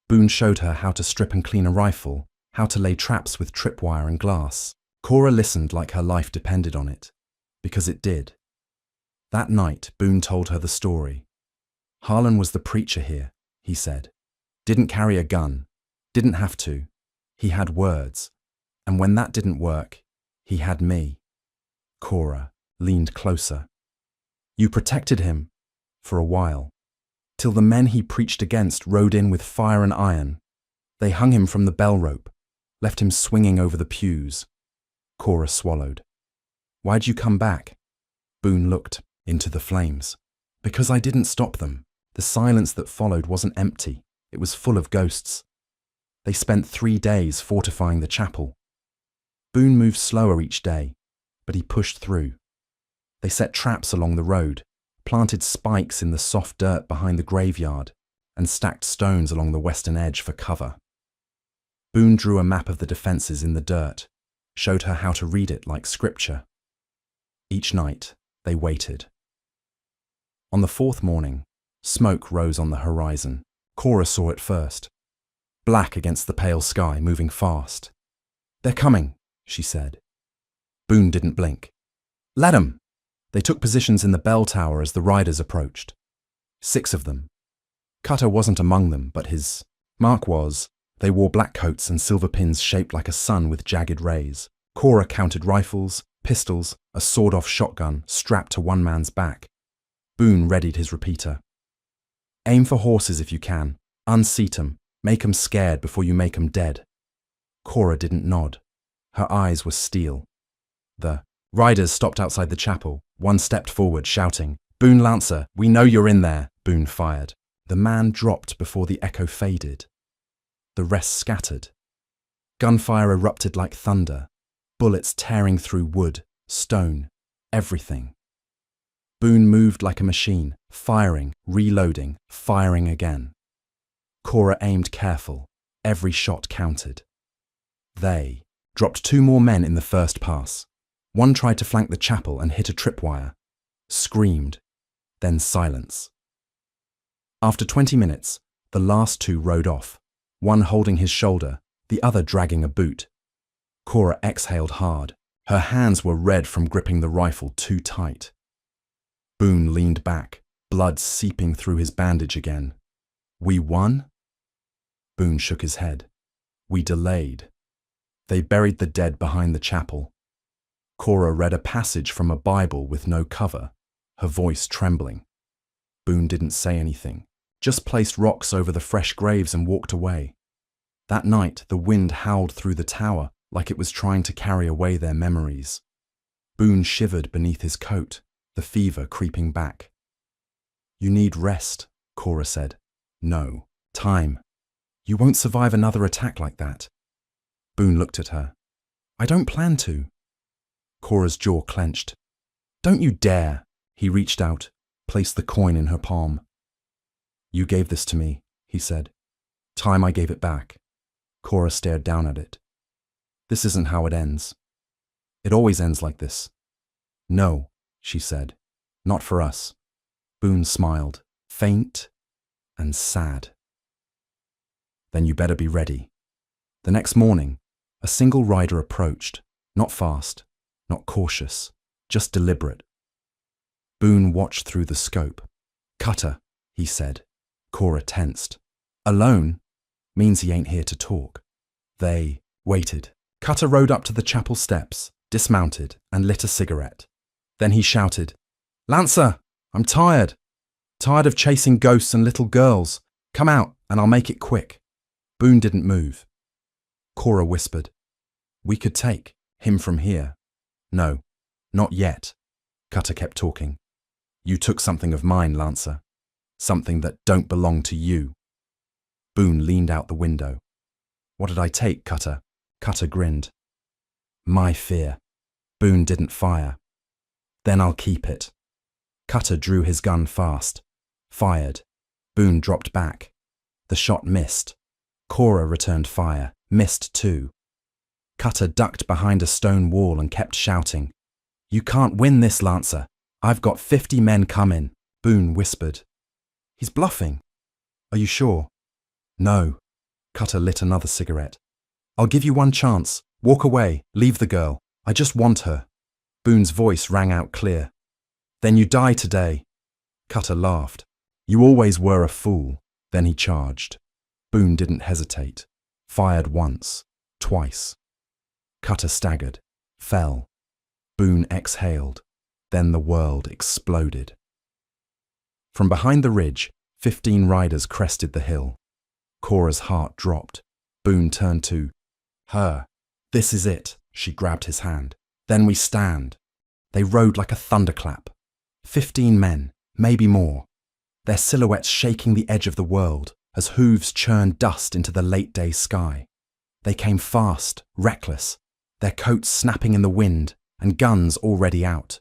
Speaker 1: Boone showed her how to strip and clean a rifle, how to lay traps with tripwire and glass. Cora listened like her life depended on it, because it did. That night, Boone told her the story. "Harlan was the preacher here," he said. "Didn't carry a gun, didn't have to. He had words, and when that didn't work, he had me." Cora leaned closer. "You protected him for a while, till the men he preached against rode in with fire and iron. They hung him from the bell rope, left him swinging over the pews." Cora swallowed. "Why'd you come back?" Boone looked into the flames. "Because I didn't stop them. The silence that followed wasn't empty. It was full of ghosts. They spent 3 days fortifying the chapel. Boone moved slower each day, but he pushed through. They set traps along the road, planted spikes in the soft dirt behind the graveyard, and stacked stones along the western edge for cover. Boone drew a map of the defenses in the dirt, showed her how to read it like scripture. Each night, they waited. On the 4th morning, smoke rose on the horizon. Cora saw it first. Black against the pale sky, moving fast. "They're coming," she said. Boone didn't blink. "Let 'em!" They took positions in the bell tower as the riders approached. 6 of them. Cutter wasn't among them, but his mark was. They wore black coats and silver pins shaped like a sun with jagged rays. Cora counted rifles, pistols, a sawed-off shotgun strapped to one man's back. Boone readied his repeater. "Aim for horses if you can. Unseat 'em. Make 'em scared before you make 'em dead. Cora didn't nod. Her eyes were steel. The riders stopped outside the chapel. One stepped forward, shouting, "Boone Lancer, we know you're in there." Boone fired. The man dropped before the echo faded. The rest scattered. Gunfire erupted like thunder, bullets tearing through wood, stone, everything. Boone moved like a machine, firing, reloading, firing again. Cora aimed careful. Every shot counted. They dropped 2 more men in the first pass. One tried to flank the chapel and hit a tripwire. Screamed. Then silence. After 20 minutes, the last 2 rode off, one holding his shoulder, the other dragging a boot. Cora exhaled hard. Her hands were red from gripping the rifle too tight. Boone leaned back, blood seeping through his bandage again. "We won?" Boone shook his head. "We delayed." They buried the dead behind the chapel. Cora read a passage from a Bible with no cover, her voice trembling. Boone didn't say anything, just placed rocks over the fresh graves and walked away. That night, the wind howled through the tower like it was trying to carry away their memories. Boone shivered beneath his coat, the fever creeping back. "You need rest," Cora said. "No, time. You won't survive another attack like that." Boone looked at her. "I don't plan to." Cora's jaw clenched. "Don't you dare!" He reached out, placed the coin in her palm. "You gave this to me," he said. "Time I gave it back." Cora stared down at it. "This isn't how it ends. It always ends like this." "No," she said. "Not for us." Boone smiled, faint and sad. "Then you better be ready." The next morning, a single rider approached, not fast, not cautious, just deliberate. Boone watched through the scope. "Cutter," he said. Cora tensed. "Alone? Means he ain't here to talk." They waited. Cutter rode up to the chapel steps, dismounted, and lit a cigarette. Then he shouted, "Lancer, I'm tired. Tired of chasing ghosts and little girls. Come out, and I'll make it quick." Boone didn't move. Cora whispered, "We could take him from here." "No, not yet." Cutter kept talking. "You took something of mine, Lancer. Something that don't belong to you." Boone leaned out the window. "What did I take, Cutter?" Cutter grinned. "My fear." Boone didn't fire. "Then I'll keep it." Cutter drew his gun fast. Fired. Boone dropped back. The shot missed. Cora returned fire. Missed too. Cutter ducked behind a stone wall and kept shouting, "You can't win this, Lancer. I've got 50 men coming." Boone whispered, "He's bluffing." "Are you sure?" "No." Cutter lit another cigarette. "I'll give you one chance. Walk away. Leave the girl. I just want her." Boone's voice rang out clear. "Then you die today." Cutter laughed. "You always were a fool." Then he charged. Boone didn't hesitate. Fired once, twice. Cutter staggered, fell. Boone exhaled. Then the world exploded. From behind the ridge, 15 riders crested the hill. Cora's heart dropped. Boone turned to her. "This is it." She grabbed his hand. "Then we stand." They rode like a thunderclap. 15 men, maybe more. Their silhouettes shaking the edge of the world as hooves churned dust into the late-day sky. They came fast, reckless, their coats snapping in the wind and guns already out.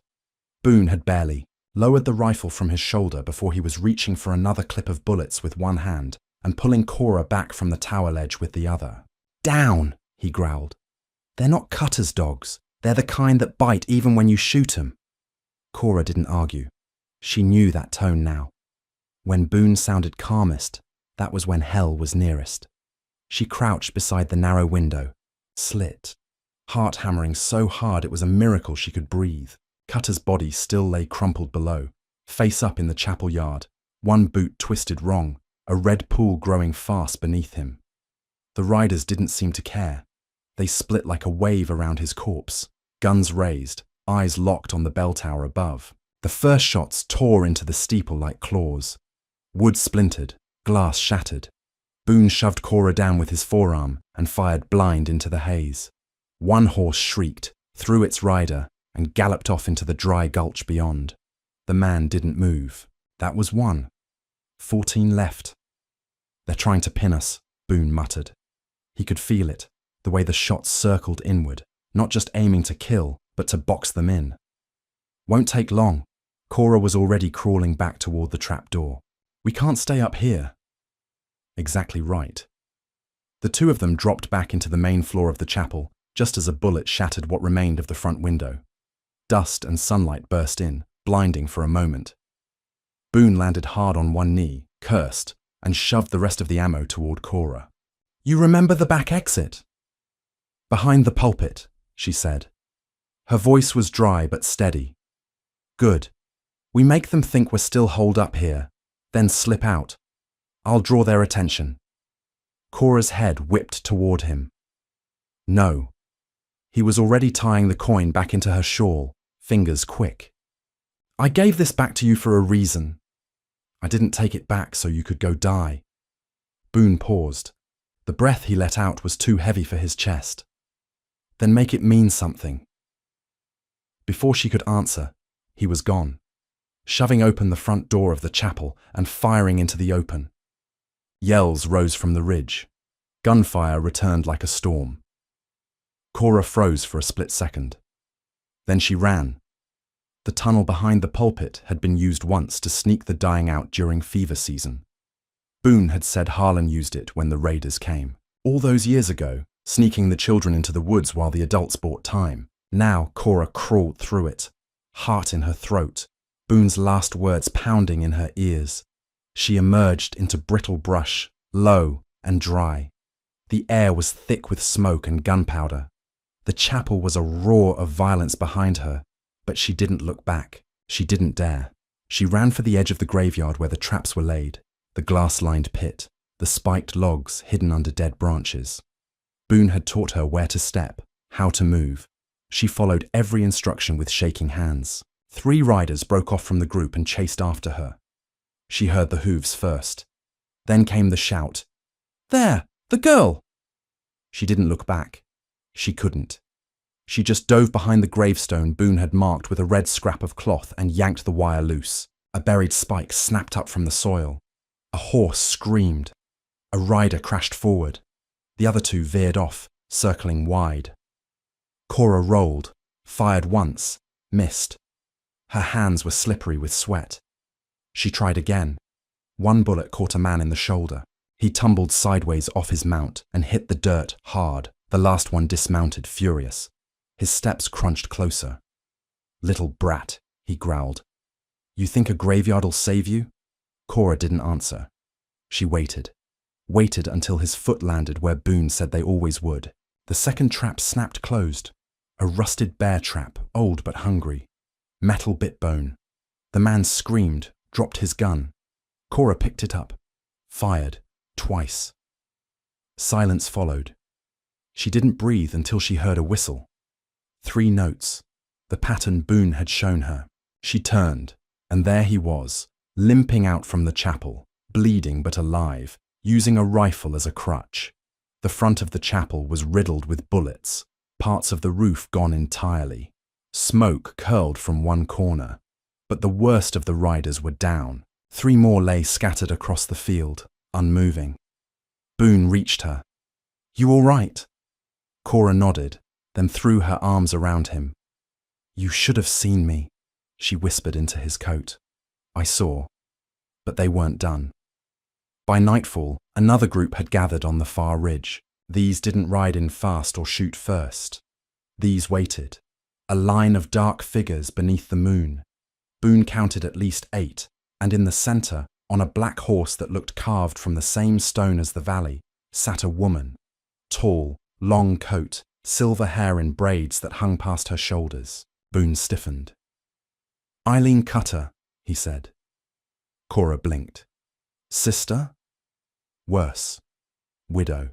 Speaker 1: Boone had barely lowered the rifle from his shoulder before he was reaching for another clip of bullets with one hand and pulling Cora back from the tower ledge with the other. "Down!" he growled. "They're not Cutter's dogs. They're the kind that bite even when you shoot 'em." Cora didn't argue. She knew that tone now. When Boone sounded calmest, that was when hell was nearest. She crouched beside the narrow window, slit, heart hammering so hard it was a miracle she could breathe. Cutter's body still lay crumpled below, face up in the chapel yard, one boot twisted wrong, a red pool growing fast beneath him. The riders didn't seem to care. They split like a wave around his corpse, guns raised, eyes locked on the bell tower above. The first shots tore into the steeple like claws. Wood splintered, glass shattered. Boone shoved Cora down with his forearm and fired blind into the haze. One horse shrieked, threw its rider, and galloped off into the dry gulch beyond. The man didn't move. That was one. 14 left. They're trying to pin us, Boone muttered. He could feel it, the way the shots circled inward, not just aiming to kill, but to box them in. Won't take long. Cora was already crawling back toward the trap door. We can't stay up here. Exactly right. The two of them dropped back into the main floor of the chapel, just as a bullet shattered what remained of the front window. Dust and sunlight burst in, blinding for a moment. Boone landed hard on one knee, cursed, and shoved the rest of the ammo toward Cora. You remember the back exit? Behind the pulpit, she said. Her voice was dry but steady. Good. We make them think we're still holed up here, then slip out. I'll draw their attention. Cora's head whipped toward him. No. He was already tying the coin back into her shawl, fingers quick. I gave this back to you for a reason. I didn't take it back so you could go die. Boone paused. The breath he let out was too heavy for his chest. Then make it mean something. Before she could answer, he was gone, shoving open the front door of the chapel and firing into the open. Yells rose from the ridge. Gunfire returned like a storm. Cora froze for a split second. Then she ran. The tunnel behind the pulpit had been used once to sneak the dying out during fever season. Boone had said Harlan used it when the raiders came. All those years ago, sneaking the children into the woods while the adults bought time. Now Cora crawled through it, heart in her throat, Boone's last words pounding in her ears. She emerged into brittle brush, low and dry. The air was thick with smoke and gunpowder. The chapel was a roar of violence behind her, but she didn't look back. She didn't dare. She ran for the edge of the graveyard where the traps were laid, the glass-lined pit, the spiked logs hidden under dead branches. Boone had taught her where to step, how to move. She followed every instruction with shaking hands. 3 riders broke off from the group and chased after her. She heard the hooves first. Then came the shout. There! The girl! She didn't look back. She couldn't. She just dove behind the gravestone Boone had marked with a red scrap of cloth and yanked the wire loose. A buried spike snapped up from the soil. A horse screamed. A rider crashed forward. The other 2 veered off, circling wide. Cora rolled, fired once, missed. Her hands were slippery with sweat. She tried again. One bullet caught a man in the shoulder. He tumbled sideways off his mount and hit the dirt hard. The last one dismounted, furious. His steps crunched closer. Little brat, he growled. You think a graveyard'll save you? Cora didn't answer. She waited. Waited until his foot landed where Boone said they always would. The second trap snapped closed. A rusted bear trap, old but hungry. Metal bit bone. The man screamed, dropped his gun. Cora picked it up. Fired. Twice. Silence followed. She didn't breathe until she heard a whistle. 3 notes. The pattern Boone had shown her. She turned, and there he was, limping out from the chapel, bleeding but alive, using a rifle as a crutch. The front of the chapel was riddled with bullets, parts of the roof gone entirely. Smoke curled from one corner, but the worst of the riders were down. 3 more lay scattered across the field, unmoving. Boone reached her. You all right? Cora nodded, then threw her arms around him. You should have seen me, she whispered into his coat. I saw, but they weren't done. By nightfall, another group had gathered on the far ridge. These didn't ride in fast or shoot first. These waited, a line of dark figures beneath the moon. Boone counted at least 8, and in the center, on a black horse that looked carved from the same stone as the valley, sat a woman. Tall, long coat, silver hair in braids that hung past her shoulders. Boone stiffened. Eileen Cutter, he said. Cora blinked. Sister? Worse. Widow.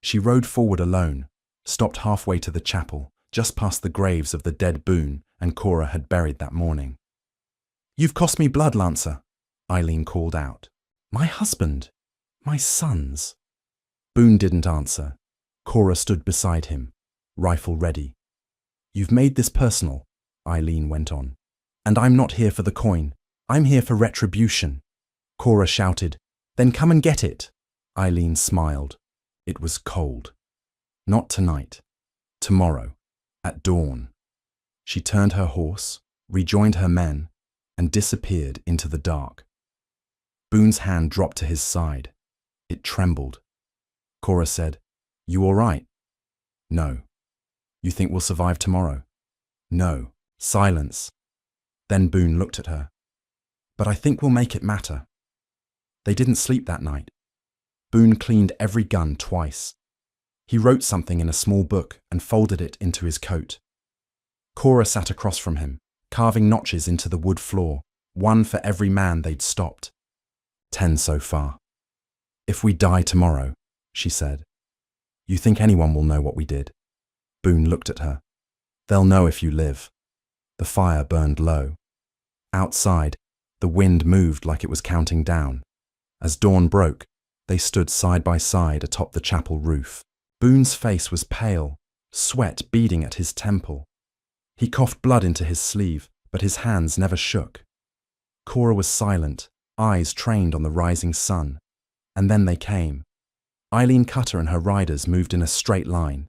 Speaker 1: She rode forward alone, stopped halfway to the chapel, just past the graves of the dead Boone and Cora had buried that morning. You've cost me blood, Lancer, Eileen called out. My husband. My sons. Boone didn't answer. Cora stood beside him, rifle ready. You've made this personal, Eileen went on. And I'm not here for the coin. I'm here for retribution. Cora shouted, Then come and get it. Eileen smiled. It was cold. Not tonight. Tomorrow, at dawn. She turned her horse, rejoined her men, and disappeared into the dark. Boone's hand dropped to his side. It trembled. Cora said, You all right? No. You think we'll survive tomorrow? No. Silence. Then Boone looked at her. But I think we'll make it matter. They didn't sleep that night. Boone cleaned every gun twice. He wrote something in a small book and folded it into his coat. Cora sat across from him, carving notches into the wood floor, one for every man they'd stopped. 10 so far. If we die tomorrow, she said, you think anyone will know what we did? Boone looked at her. They'll know if you live. The fire burned low. Outside, the wind moved like it was counting down. As dawn broke, they stood side by side atop the chapel roof. Boone's face was pale, sweat beading at his temple. He coughed blood into his sleeve, but his hands never shook. Cora was silent, eyes trained on the rising sun. And then they came. Eileen Cutter and her riders moved in a straight line.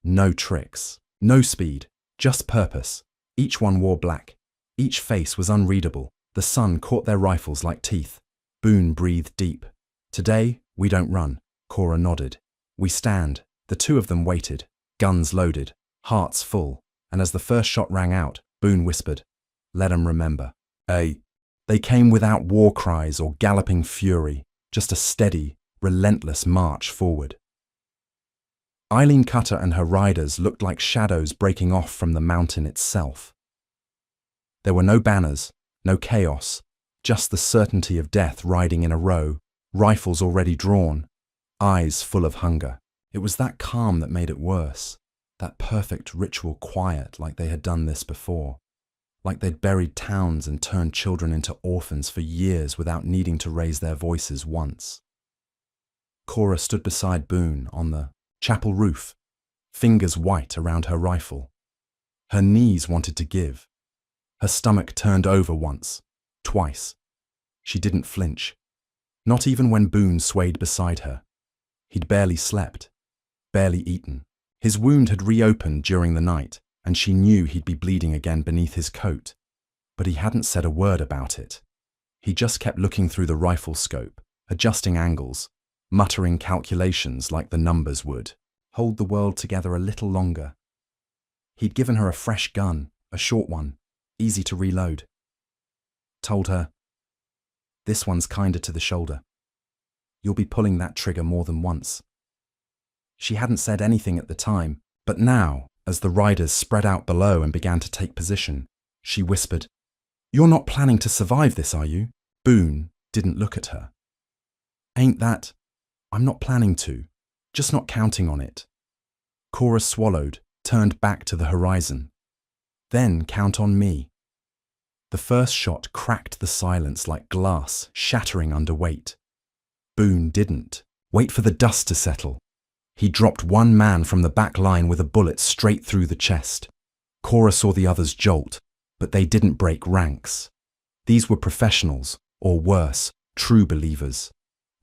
Speaker 1: No tricks, no speed, just purpose. Each one wore black. Each face was unreadable. The sun caught their rifles like teeth. Boone breathed deep. Today, we don't run. Cora nodded. We stand. The two of them waited, guns loaded, hearts full. And as the first shot rang out, Boone whispered, Let 'em remember. They came without war cries or galloping fury, just a steady, relentless march forward. Eileen Cutter and her riders looked like shadows breaking off from the mountain itself. There were no banners, no chaos, just the certainty of death riding in a row, rifles already drawn, eyes full of hunger. It was that calm that made it worse, that perfect ritual quiet like they had done this before, like they'd buried towns and turned children into orphans for years without needing to raise their voices once. Cora stood beside Boone on the chapel roof, fingers white around her rifle. Her knees wanted to give. Her stomach turned over once, twice. She didn't flinch, not even when Boone swayed beside her. He'd barely slept, barely eaten. His wound had reopened during the night, and she knew he'd be bleeding again beneath his coat. But he hadn't said a word about it. He just kept looking through the rifle scope, adjusting angles, muttering calculations like the numbers would. Hold the world together a little longer. He'd given her a fresh gun, a short one, easy to reload. Told her, This one's kinder to the shoulder. You'll be pulling that trigger more than once. She hadn't said anything at the time, but now, as the riders spread out below and began to take position, she whispered, You're not planning to survive this, are you? Boone didn't look at her. Ain't that? I'm not planning to, just not counting on it. Cora swallowed, turned back to the horizon. Then count on me. The first shot cracked the silence like glass, shattering under weight. Boone didn't wait for the dust to settle. He dropped one man from the back line with a bullet straight through the chest. Cora saw the others jolt, but they didn't break ranks. These were professionals, or worse, true believers.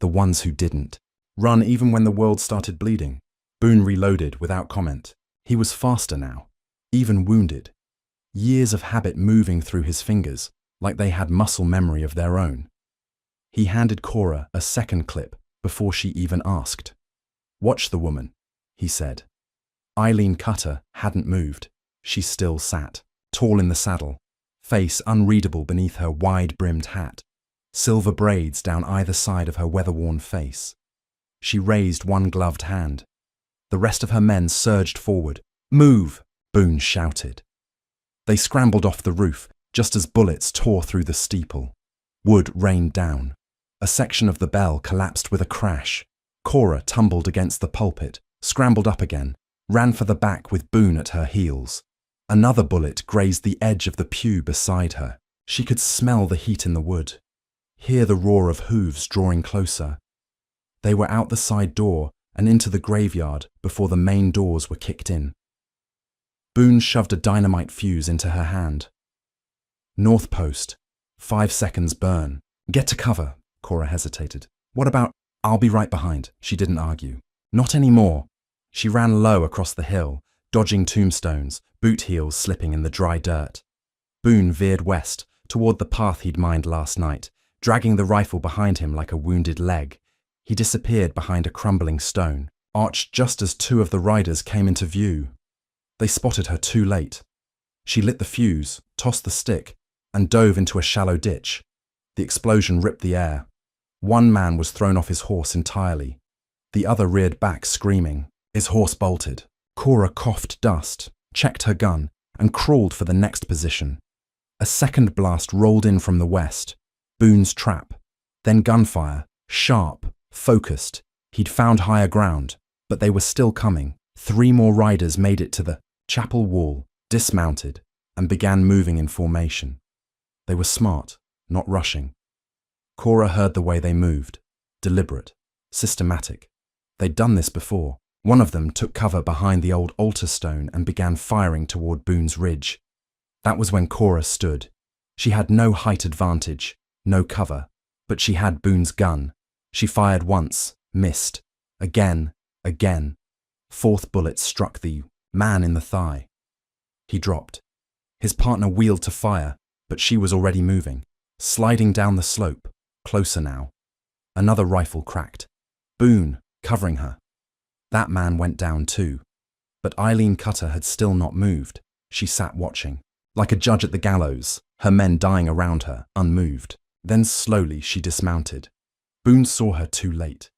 Speaker 1: The ones who didn't run even when the world started bleeding. Boone reloaded without comment. He was faster now, even wounded. Years of habit moving through his fingers, like they had muscle memory of their own. He handed Cora a second clip before she even asked. Watch the woman, he said. Eileen Cutter hadn't moved. She still sat, tall in the saddle, face unreadable beneath her wide-brimmed hat, silver braids down either side of her weather-worn face. She raised one gloved hand. The rest of her men surged forward. Move! Boone shouted. They scrambled off the roof, just as bullets tore through the steeple. Wood rained down. A section of the bell collapsed with a crash. Cora tumbled against the pulpit, scrambled up again, ran for the back with Boone at her heels. Another bullet grazed the edge of the pew beside her. She could smell the heat in the wood, hear the roar of hooves drawing closer. They were out the side door and into the graveyard before the main doors were kicked in. Boone shoved a dynamite fuse into her hand. North post. 5 seconds burn. Get to cover, Cora hesitated. What about, I'll be right behind. She didn't argue. Not anymore. She ran low across the hill, dodging tombstones, boot heels slipping in the dry dirt. Boone veered west, toward the path he'd mined last night, dragging the rifle behind him like a wounded leg. He disappeared behind a crumbling stone, arched just as 2 of the riders came into view. They spotted her too late. She lit the fuse, tossed the stick, and dove into a shallow ditch. The explosion ripped the air. 1 man was thrown off his horse entirely. The other reared back, screaming. His horse bolted. Cora coughed dust, checked her gun, and crawled for the next position. A second blast rolled in from the west. Boone's trap. Then gunfire, sharp, focused. He'd found higher ground, but they were still coming. 3 more riders made it to the chapel wall, dismounted, and began moving in formation. They were smart, not rushing. Cora heard the way they moved. Deliberate, systematic. They'd done this before. One of them took cover behind the old altar stone and began firing toward Boone's ridge. That was when Cora stood. She had no height advantage, no cover, but she had Boone's gun. She fired once, missed. Again, again. 4th bullet struck the man in the thigh. He dropped. His partner wheeled to fire, but she was already moving, sliding down the slope, closer now. Another rifle cracked. Boone, covering her. That man went down too. But Eileen Cutter had still not moved. She sat watching, like a judge at the gallows, her men dying around her, unmoved. Then slowly she dismounted. Boone saw her too late.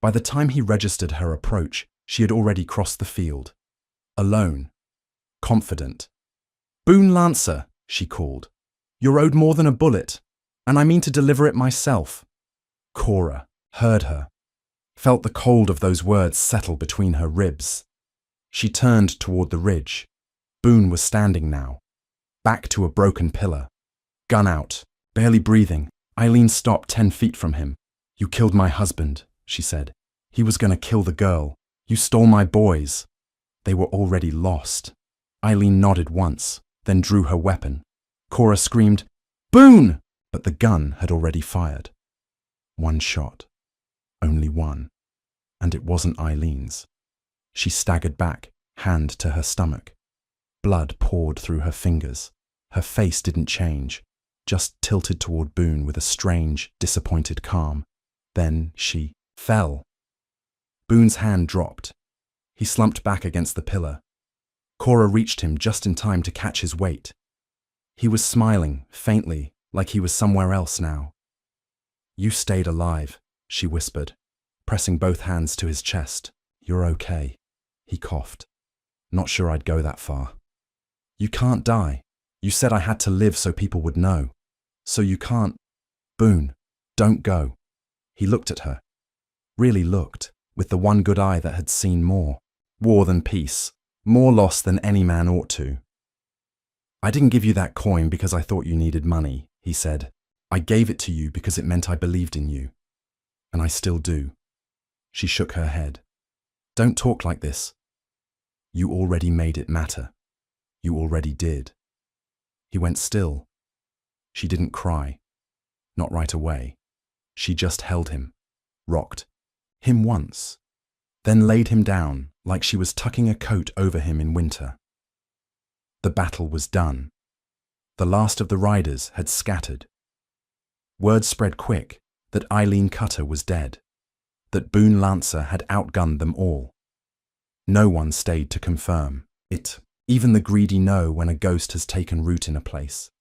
Speaker 1: By the time he registered her approach, she had already crossed the field. Alone. Confident. "Boone Lancer," she called. "You're owed more than a bullet, and I mean to deliver it myself." Cora heard her, felt the cold of those words settle between her ribs. She turned toward the ridge. Boone was standing now, back to a broken pillar. Gun out, barely breathing. Eileen stopped 10 feet from him. "You killed my husband," she said. "He was going to kill the girl. You stole my boys." They were already lost. Eileen nodded once, then drew her weapon. Cora screamed, "Boone!" But the gun had already fired. 1 shot. Only 1. And it wasn't Eileen's. She staggered back, hand to her stomach. Blood poured through her fingers. Her face didn't change, just tilted toward Boone with a strange, disappointed calm. Then she fell. Boone's hand dropped. He slumped back against the pillar. Cora reached him just in time to catch his weight. He was smiling, faintly, like he was somewhere else now. "You stayed alive," she whispered, pressing both hands to his chest. "You're okay." He coughed. "Not sure I'd go that far." "You can't die. You said I had to live so people would know. So you can't." "Boone, don't go." He looked at her. Really looked, with the one good eye that had seen more. War than peace. More loss than any man ought to. "I didn't give you that coin because I thought you needed money," he said. "I gave it to you because it meant I believed in you. And I still do." She shook her head. "Don't talk like this. You already made it matter. You already did." He went still. She didn't cry. Not right away. She just held him, rocked him once, then laid him down like she was tucking a coat over him in winter. The battle was done. The last of the riders had scattered. Word spread quick that Eileen Cutter was dead, that Boone Lancer had outgunned them all. No one stayed to confirm it, even the greedy know when a ghost has taken root in a place.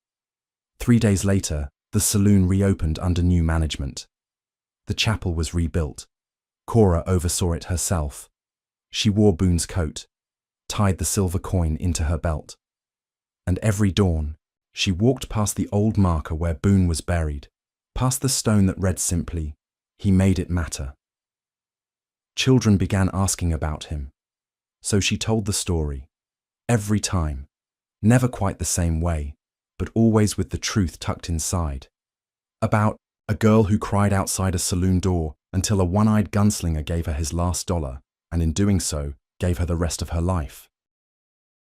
Speaker 1: 3 days later, the saloon reopened under new management. The chapel was rebuilt. Cora oversaw it herself. She wore Boone's coat, tied the silver coin into her belt. And every dawn, she walked past the old marker where Boone was buried, past the stone that read simply, "He made it matter." Children began asking about him, so she told the story. Every time, never quite the same way, but always with the truth tucked inside. About A girl who cried outside a saloon door until a one-eyed gunslinger gave her his last dollar, and in doing so, gave her the rest of her life.